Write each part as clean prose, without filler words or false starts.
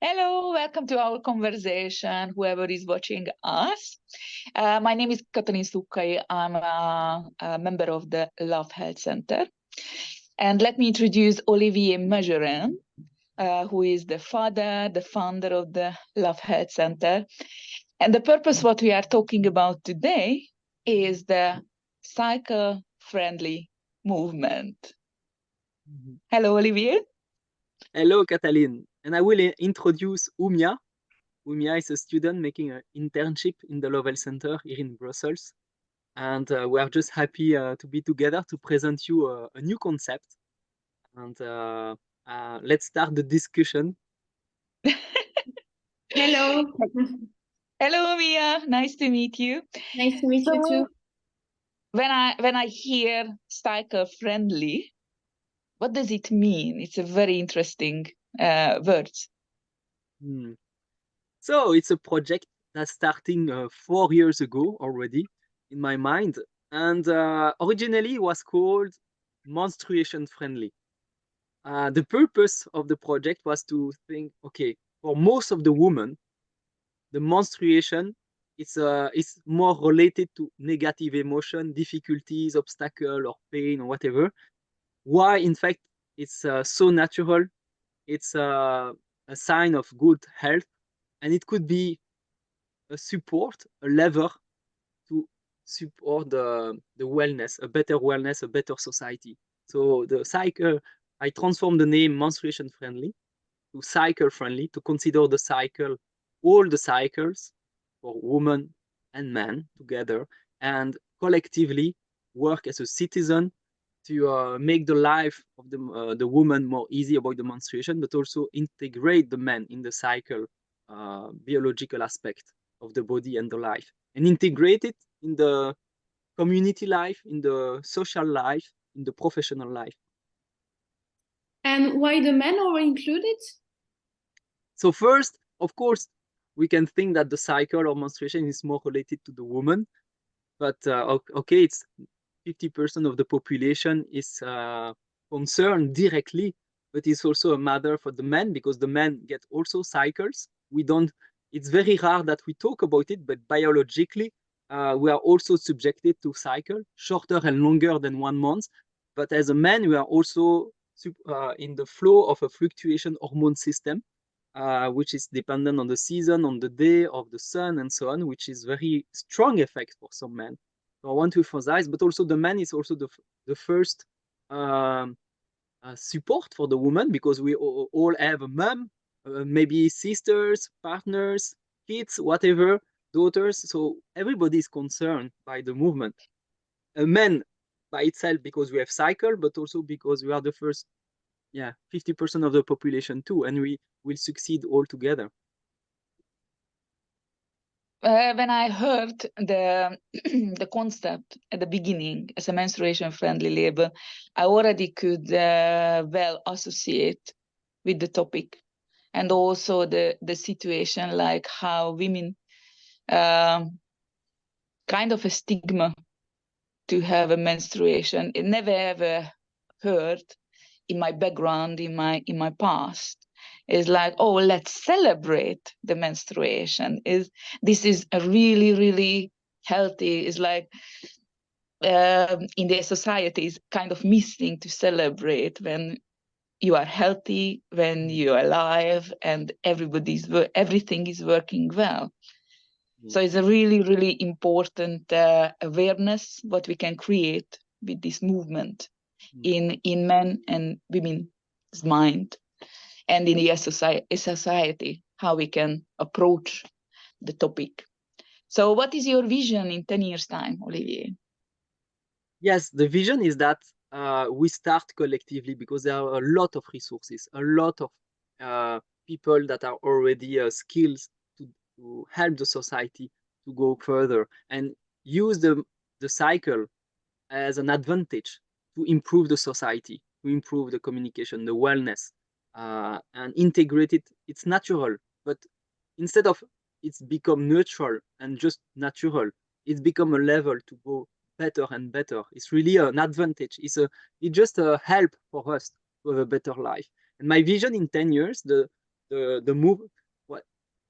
Hello, welcome to our conversation, whoever is watching us. My name is Katalin Szukai. I'm a member of the Love Health Center. And let me introduce Olivier Majorin, who is the founder of the Love Health Center. And the purpose what we are talking about today is the cycle-friendly movement. Hello, Olivier. Hello, Katalin. And I will introduce Umia. Umia is a student making an internship in the Lovell Center here in Brussels. And we are just happy to be together to present you a new concept. And let's start the discussion. Hello. Hello, Mia. Nice to meet you. Nice to meet you too. When I hear cycle friendly, what does it mean? It's a very interesting word. So it's a project that's starting 4 years ago already in my mind. And originally it was called Menstruation Friendly. The purpose of the project was to think, okay, for most of the women, the menstruation is more related to negative emotion, difficulties, obstacle, or pain, or whatever. Why, in fact, it's so natural. It's a sign of good health, and it could be a support, a lever to support the wellness, a better society. So the cycle, I transform the name menstruation friendly to cycle friendly, to consider the cycle, all the cycles for women and men together, and collectively work as a citizen to make the life of the woman more easy about the menstruation, but also integrate the men in the cycle, biological aspect of the body and the life, and integrate it in the community life, in the social life, in the professional life. And why the men are included? So first, of course, we can think that the cycle or menstruation is more related to the woman, but okay, it's 50% of the population is concerned directly, but it's also a matter for the men because the men get also cycles. It's very rare that we talk about it, but biologically, we are also subjected to cycle, shorter and longer than 1 month. But as a man, we are also in the flow of a fluctuation hormone system, which is dependent on the season, on the day of the sun, and so on, which is very strong effect for some men. So I want to emphasize, but also the man is also the first support for the woman because we all have a mom, maybe sisters, partners, kids, whatever, daughters. So everybody is concerned by the movement. A man by itself because we have cycle, but also because we are the first, 50% of the population too, and we will succeed all together. When I heard the the concept at the beginning as a menstruation-friendly label, I already could well associate with the topic, and also the situation, like how women kind of a stigma to have a menstruation. It never ever heard in my background, in my past. Is like, oh, let's celebrate the menstruation. This is a really healthy. Is like in the society is kind of missing to celebrate when you are healthy, when you are alive, and everything is working well. So it's a really important awareness what we can create with this movement in men and women's mind, and in the society, how we can approach the topic. So what is your vision in 10 years' time, Olivier? Yes, the vision is that we start collectively because there are a lot of resources, a lot of people that are already skilled to help the society to go further and use the cycle as an advantage to improve the society, to improve the communication, the wellness, and integrate it. It's natural, but instead of it's become neutral and just natural, it's become a level to go better and better. It's really an advantage. It's just a help for us to have a better life. And my vision in 10 years, the the move. What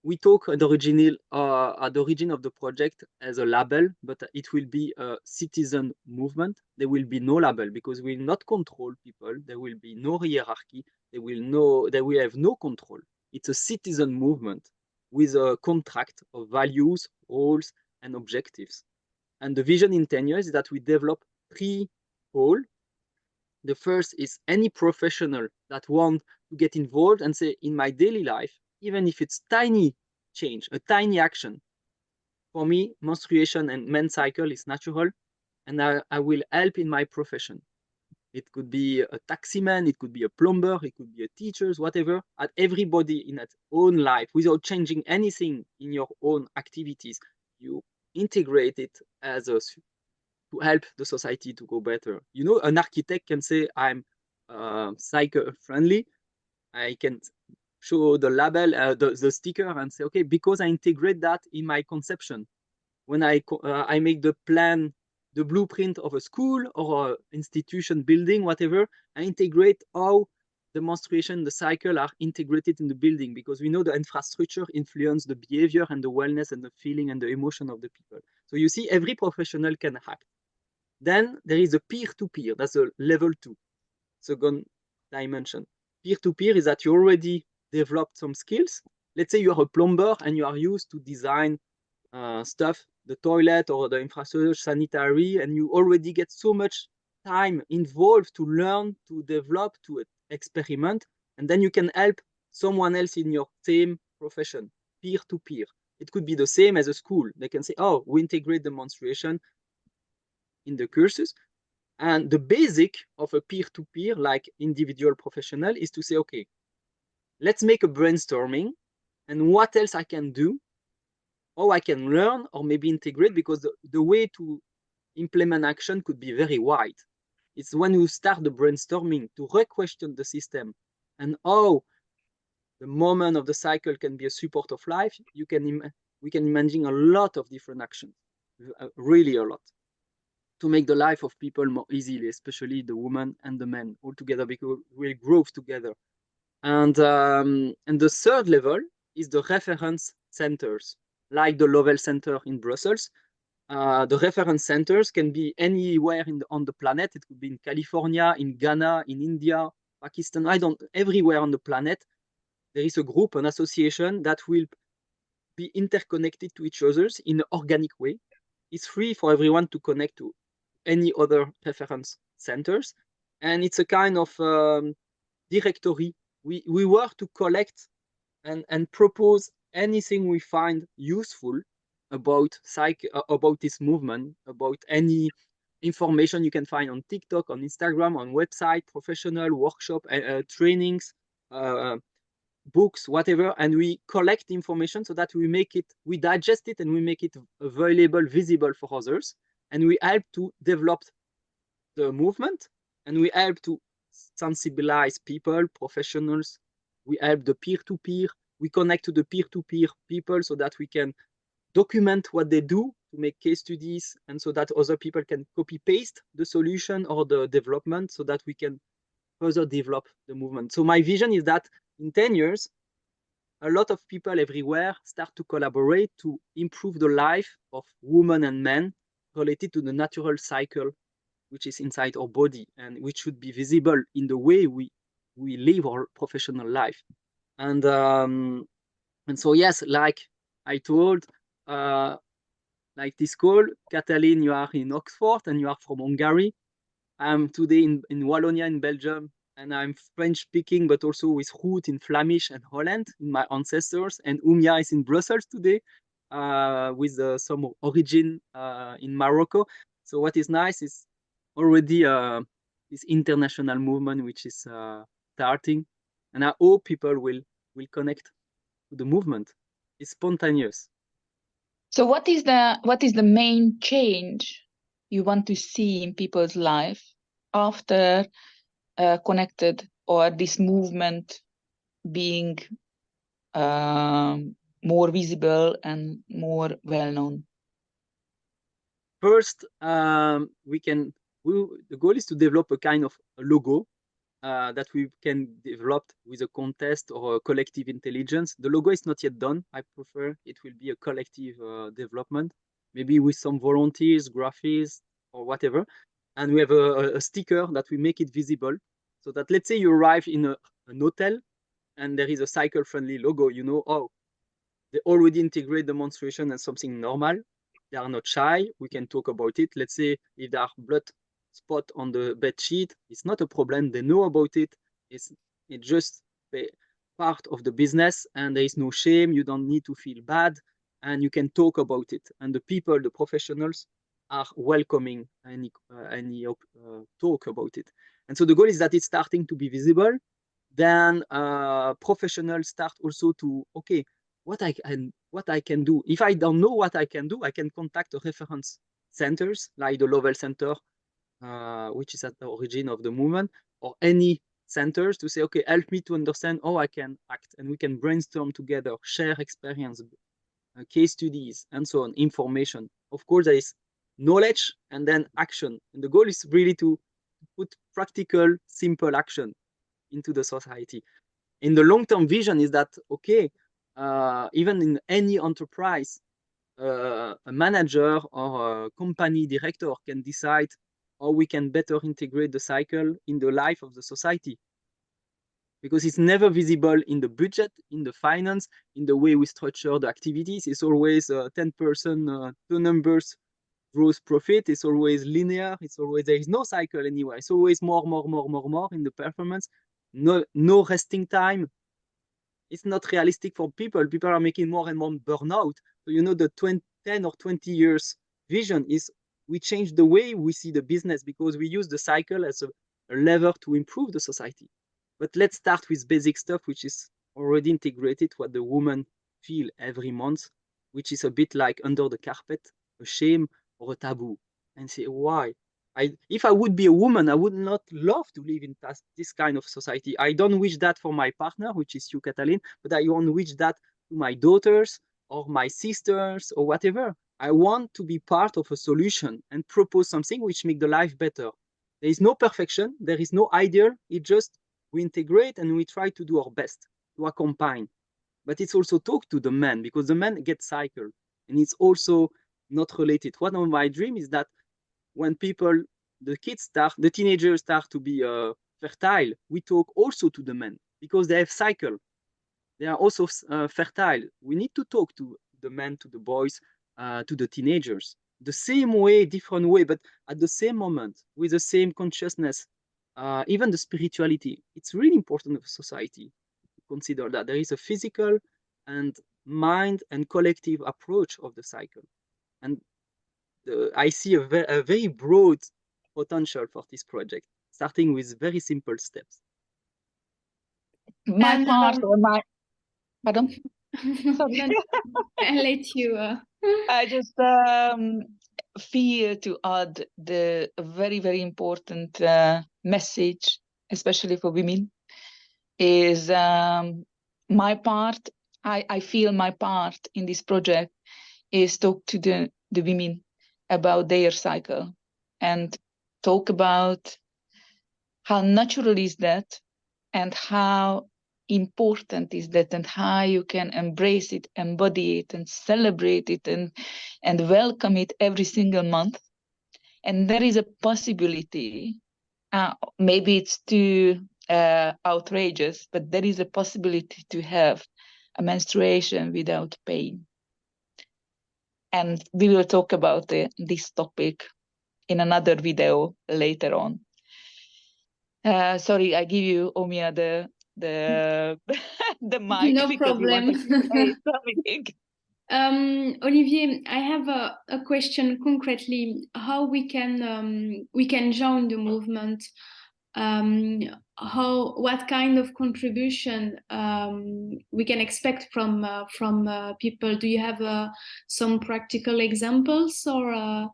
we talk at the origin of the project as a label, but it will be a citizen movement. There will be no label because we will not control people. There will be no hierarchy. They will have no control. It's a citizen movement with a contract of values, roles, and objectives. And the vision in 10 years is that we develop 3 goals. The first is any professional that want to get involved and say, in my daily life, even if it's tiny change, a tiny action, for me, menstruation and men's cycle is natural, and I will help in my profession. It could be a taximan, it could be a plumber, it could be a teacher, whatever, at everybody in its own life, without changing anything in your own activities. You integrate it as a to help the society to go better. You know, an architect can say, I'm cycle friendly. I can show the label, the sticker, and say, okay, because I integrate that in my conception. When I make the plan, the blueprint of a school or a institution building, whatever, I integrate how the menstruation, the cycle are integrated in the building, because we know the infrastructure influence the behavior and the wellness and the feeling and the emotion of the people. So you see, every professional can act. Then there is a peer-to-peer. That's a level 2, second dimension. Peer-to-peer is that you already developed some skills. Let's say you are a plumber and you are used to design stuff, the toilet or the infrastructure, sanitary, and you already get so much time involved to learn, to develop, to experiment, and then you can help someone else in your same profession, peer-to-peer. It could be the same as a school. They can say, oh, we integrate the menstruation in the courses. And the basic of a peer-to-peer, like individual professional, is to say, okay, let's make a brainstorming and what else I can do, how I can learn or maybe integrate, because the way to implement action could be very wide. It's when you start the brainstorming to re-question the system and how the moment of the cycle can be a support of life, we can imagine a lot of different actions, really a lot, to make the life of people more easily, especially the women and the men all together, because we grow together. And the third level is the reference centers, like the Lovell Center in Brussels. The reference centers can be anywhere on the planet. It could be in California, in Ghana, in India, Pakistan, everywhere on the planet. There is a group, an association that will be interconnected to each other in an organic way. It's free for everyone to connect to any other reference centers. And it's a kind of directory. We work to collect and propose anything we find useful about this movement, about any information you can find on TikTok, on Instagram, on website, professional workshop, trainings, books, whatever, and we collect information so that we digest it and we make it available, visible for others, and we help to develop the movement, and we help to sensibilize people, professionals. We help the peer-to-peer. We connect to the peer-to-peer people so that we can document what they do to make case studies, and so that other people can copy-paste the solution or the development so that we can further develop the movement. So my vision is that in 10 years, a lot of people everywhere start to collaborate to improve the life of women and men related to the natural cycle which is inside our body and which should be visible in the way we live our professional life. And so yes, like I told, like this call, Katalin, you are in Oxford and you are from Hungary. I'm today in Wallonia in Belgium, and I'm French speaking, but also with root in Flemish and Holland in my ancestors. And Umia is in Brussels today with some origin in Morocco. So what is nice is already this international movement which is starting, and I hope people will connect to the movement. It's spontaneous. So what is the main change you want to see in people's life after connected, or this movement being more visible and more well known? First, the goal is to develop a kind of logo that we can develop with a contest or a collective intelligence. The logo is not yet done. I prefer it will be a collective development, maybe with some volunteers, graphics, or whatever. And we have a sticker that we make it visible so that, let's say you arrive in an hotel and there is a cycle-friendly logo, you know, oh, they already integrate the menstruation as something normal. They are not shy. We can talk about it. Let's say if there are blood spot on the bed sheet, it's not a problem. They know about it. It's just part of the business, and there is no shame. You don't need to feel bad, and you can talk about it. And the people, the professionals, are welcoming any talk about it. And so the goal is that it's starting to be visible. Then professionals start also to, okay, what I can do. If I don't know what I can do, I can contact the reference centers like the Lovell Center, which is at the origin of the movement, or any centers to say, okay, help me to understand how I can act, and we can brainstorm together, share experience, case studies, and so on, information. Of course, there is knowledge and then action, and the goal is really to put practical, simple action into the society. In the long-term vision is that, okay, even in any enterprise, a manager or a company director can decide how we can better integrate the cycle in the life of the society. Because it's never visible in the budget, in the finance, in the way we structure the activities. It's always 10%, two numbers, gross profit. It's always linear. It's always, there is no cycle anywhere. It's always more in the performance. No resting time. It's not realistic for people. People are making more and more burnout. So, you know, the 10 or 20 years vision is we change the way we see the business because we use the cycle as a lever to improve the society. But let's start with basic stuff, which is already integrated, what the women feel every month, which is a bit like under the carpet, a shame or a taboo. And say, why? If I would be a woman, I would not love to live in this kind of society. I don't wish that for my partner, which is you, Catalin, but I don't wish that to my daughters or my sisters or whatever. I want to be part of a solution and propose something which make the life better. There is no perfection. There is no ideal. It just we integrate and we try to do our best to accompany. But it's also talk to the men because the men get cycle and it's also not related. One of my dreams is that when people, the teenagers start to be fertile, we talk also to the men because they have cycle. They are also fertile. We need to talk to the men, to the boys, to the teenagers. The same way, different way, but at the same moment, with the same consciousness, even the spirituality. It's really important for society to consider that there is a physical and mind and collective approach of the cycle. And I see a very broad potential for this project, starting with very simple steps. My And, part or my, pardon? Sorry. I'll let you. I just feel to add the very, very important message, especially for women, is my part. I feel my part in this project is talk to the women about their cycle and talk about how natural is that and how important is that and how you can embrace it, embody it, and celebrate it and welcome it every single month. And there is a possibility, maybe it's too outrageous, but there is a possibility to have a menstruation without pain. And we will talk about this topic in another video later on. Sorry, I give you, Omia, the the mic. No problem. Olivier, I have a question concretely. How we can join the movement? What kind of contribution we can expect from people? Do you have some practical examples or?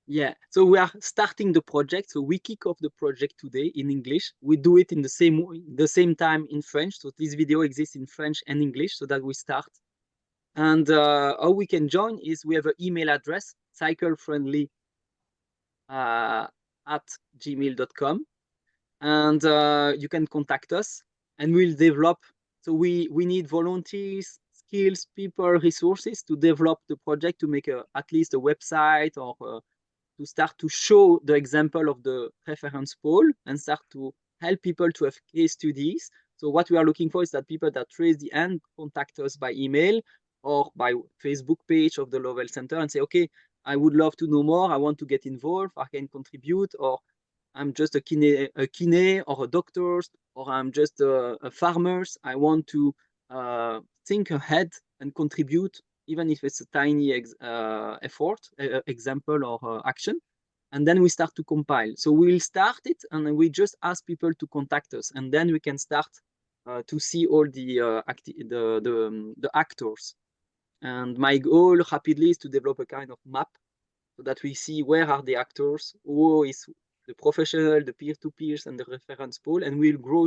Yeah, so we are starting the project. So we kick off the project today in English. We do it in the same time in French. So this video exists in French and English so that we start. And how we can join is we have an email address, cyclefriendly at gmail.com. and you can contact us and we'll develop. So we need volunteers, skills, people, resources to develop the project, to make at least a website, or to start to show the example of the reference poll and start to help people to have case studies. So what we are looking for is that people that raise the hand contact us by email or by Facebook page of the Lovell Center and say, okay, I would love to know more. I want to get involved. I can contribute, or I'm just a kine or a doctor, or I'm just a farmers. I want to think ahead and contribute, even if it's a tiny effort, example, or action. And then we start to compile. So we'll start it, and then we just ask people to contact us, and then we can start to see all the the actors. And my goal rapidly is to develop a kind of map so that we see where are the actors, who is the professional, the peer-to-peers, and the reference pool, and we'll grow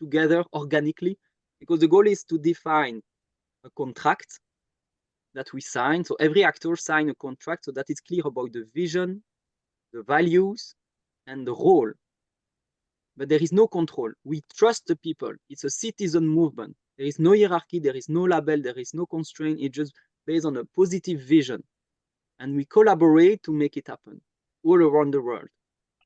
together organically, because the goal is to define a contract that we sign. So every actor sign a contract so that it's clear about the vision, the values, and the role. But there is no control. We trust the people. It's a citizen movement. There is no hierarchy, there is no label, there is no constraint. It's just based on a positive vision. And we collaborate to make it happen all around the world.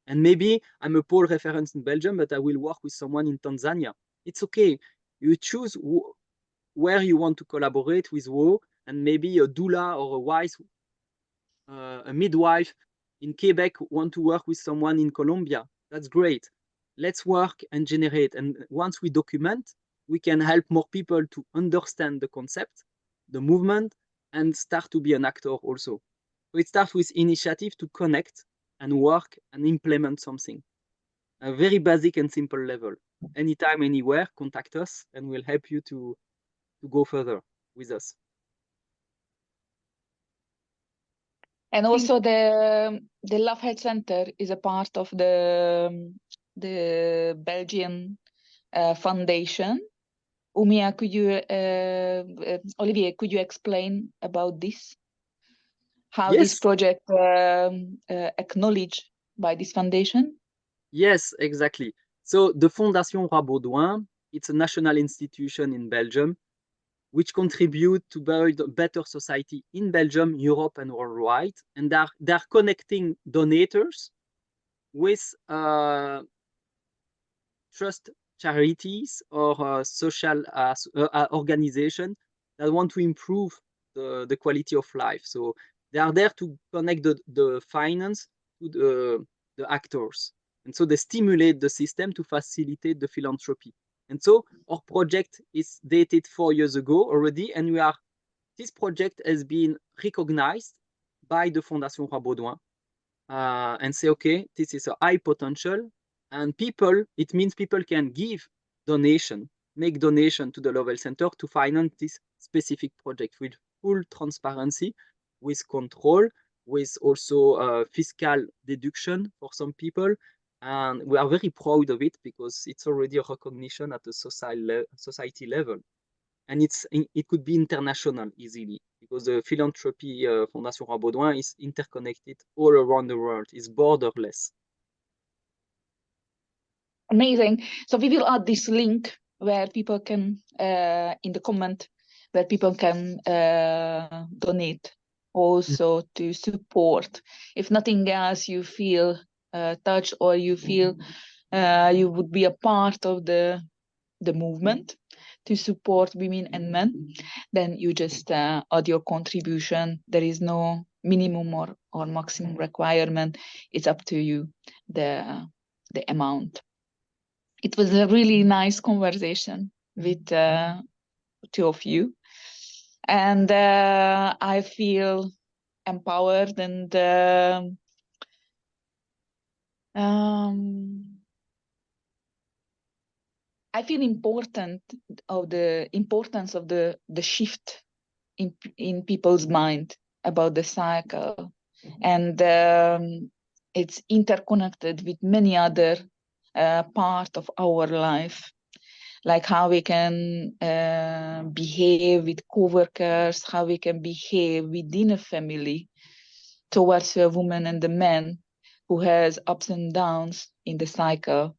And maybe I'm a pole reference in Belgium, but I will work with someone in Tanzania. It's okay. You choose where you want to collaborate with who, and maybe a doula or a wife, a midwife in Quebec want to work with someone in Colombia. That's great. Let's work and generate. And once we document, we can help more people to understand the concept, the movement, and start to be an actor also. So it starts with initiative to connect and work and implement something. A very basic and simple level. Anytime, anywhere, contact us and we'll help you to go further with us. And also the Love Health Center is a part of the Belgian foundation. Umia, Olivier, could you explain about this? How this project acknowledged by this foundation? Yes, exactly. So the Fondation Baudouin, it's a national institution in Belgium, which contribute to build a better society in Belgium, Europe, and worldwide. And they're connecting donators with trust charities or social organizations that want to improve the quality of life. So they are there to connect the finance to the actors. And so they stimulate the system to facilitate the philanthropy. And so our project is dated 4 years ago already, and this project has been recognized by the Fondation Baudouin and say, okay, this is a high potential, and it means people can give donation, make donation to the Lovell Center to finance this specific project with full transparency, with control, with also fiscal deduction for some people. And we are very proud of it because it's already a recognition at the society level. And it could be international easily because the philanthropy Fondation Baudouin is interconnected all around the world. It's borderless. Amazing. So we will add this link where people can, in the comment, where people can donate also to support. If nothing else, you feel touched, or you feel you would be a part of the movement to support women and men, then you just add your contribution. There is no minimum or maximum requirement. It's up to you, the amount. It was a really nice conversation with two of you. And I feel empowered and I feel the importance of the shift in people's mind about the cycle, and it's interconnected with many other part of our life, like how we can behave with co-workers, how we can behave within a family towards a woman and a man who has ups and downs in the cycle.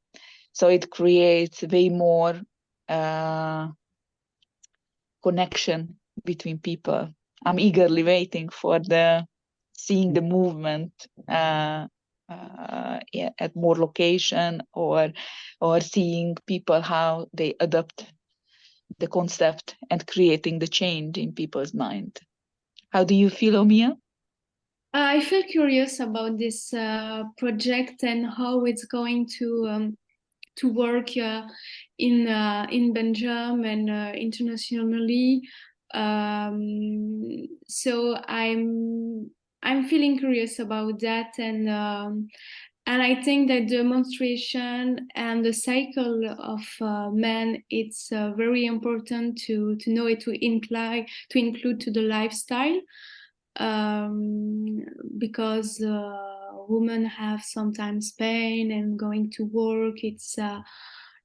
So it creates way more connection between people. I'm eagerly waiting for seeing the movement at more location, or seeing people how they adopt the concept and creating the change in people's mind. How do you feel, Omia? I feel curious about this project and how it's going to work in Belgium and internationally. So I'm feeling curious about that, and I think that the menstruation and the cycle of men, it's very important to know it, to include to the lifestyle, because women have sometimes pain and going to work.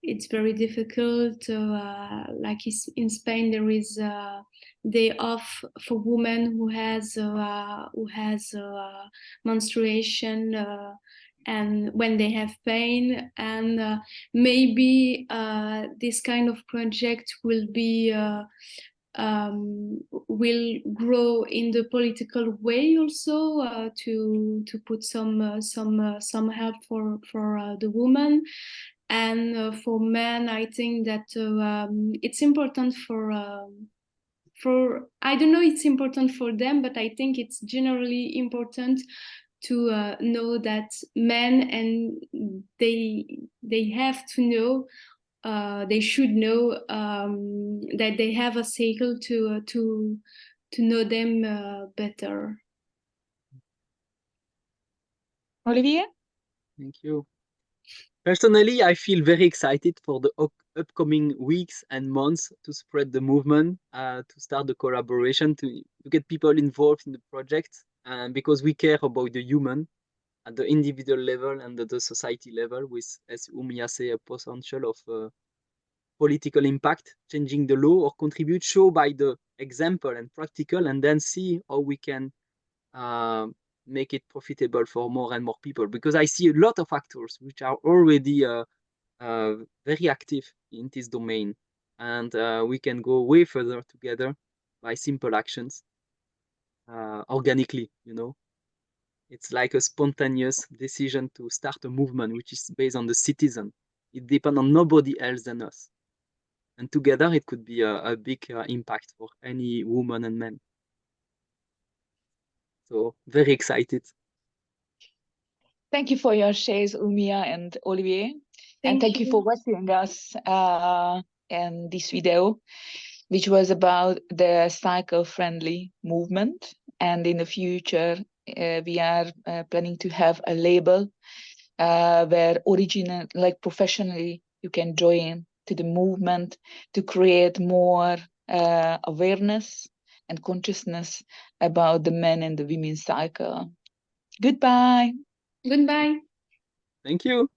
It's very difficult. Like in Spain, there is a day off for women who has menstruation. And when they have pain, and maybe this kind of project will grow in the political way also, to put some help for the woman. And for men, I think that it's important for I don't know, it's important for them, but I think it's generally important to know that men, and they have to know, they should know that they have a cycle to know them better. Olivier? Thank you. Personally, I feel very excited for the upcoming weeks and months to spread the movement, to start the collaboration, to get people involved in the project, and because we care about the human at the individual level and at the society level, with, as Umia say, a potential of political impact, changing the law or contribute, show by the example and practical, and then see how we can make it profitable for more and more people. Because I see a lot of actors which are already very active in this domain, and we can go way further together by simple actions, organically, you know. It's like a spontaneous decision to start a movement which is based on the citizen. It depends on nobody else than us. And together it could be a big impact for any woman and man. So very excited. Thank you for your shares, Umia and Olivier. And thank you for watching us in this video, which was about the cycle-friendly movement. And in the future, we are planning to have a label where like professionally, you can join to the movement to create more awareness and consciousness about the men and the women's cycle. Goodbye. Goodbye. Thank you.